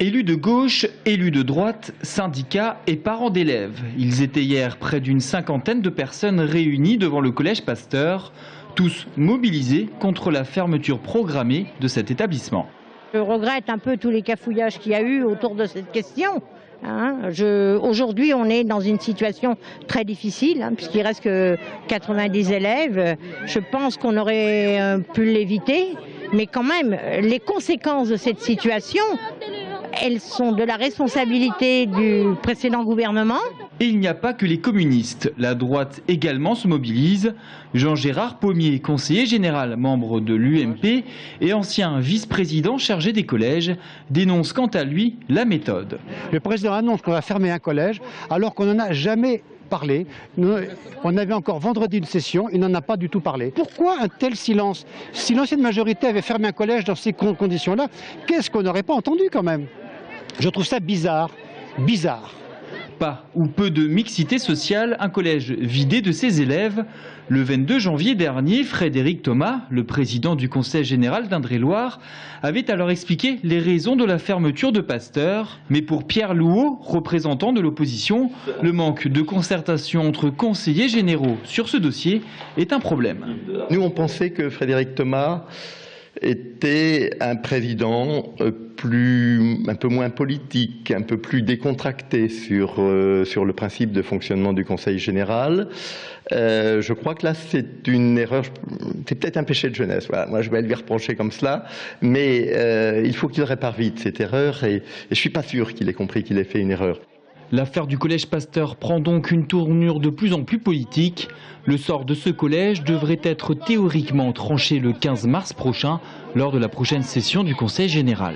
Élus de gauche, élus de droite, syndicats et parents d'élèves. Ils étaient hier près d'une cinquantaine de personnes réunies devant le collège Pasteur, tous mobilisés contre la fermeture programmée de cet établissement. Je regrette un peu tous les cafouillages qu'il y a eu autour de cette question. Aujourd'hui, on est dans une situation très difficile, puisqu'il reste que 90 élèves. Je pense qu'on aurait pu l'éviter, mais quand même, les conséquences de cette situation, elles sont de la responsabilité du précédent gouvernement. Et il n'y a pas que les communistes. La droite également se mobilise. Jean-Gérard Pommier, conseiller général, membre de l'UMP et ancien vice-président chargé des collèges, dénonce quant à lui la méthode. Le président annonce qu'on va fermer un collège alors qu'on n'en a jamais parlé. On avait encore vendredi une session, il n'en a pas du tout parlé. Pourquoi un tel silence? Si l'ancienne majorité avait fermé un collège dans ces conditions-là, qu'est-ce qu'on n'aurait pas entendu quand même? Je trouve ça bizarre. Pas ou peu de mixité sociale, un collège vidé de ses élèves. Le 22 janvier dernier, Frédéric Thomas, le président du conseil général d'Indre-et-Loire, avait alors expliqué les raisons de la fermeture de Pasteur. Mais pour Pierre Louot, représentant de l'opposition, le manque de concertation entre conseillers généraux sur ce dossier est un problème. Nous, on pensait que Frédéric Thomas était un président un peu moins politique, un peu plus décontracté sur le principe de fonctionnement du Conseil général. Je crois que là, c'est une erreur, c'est peut-être un péché de jeunesse. Voilà. Moi, je vais lui reprocher comme cela, mais il faut qu'il répare vite cette erreur et je ne suis pas sûr qu'il ait compris qu'il ait fait une erreur. L'affaire du collège Pasteur prend donc une tournure de plus en plus politique. Le sort de ce collège devrait être théoriquement tranché le 15 mars prochain lors de la prochaine session du Conseil général.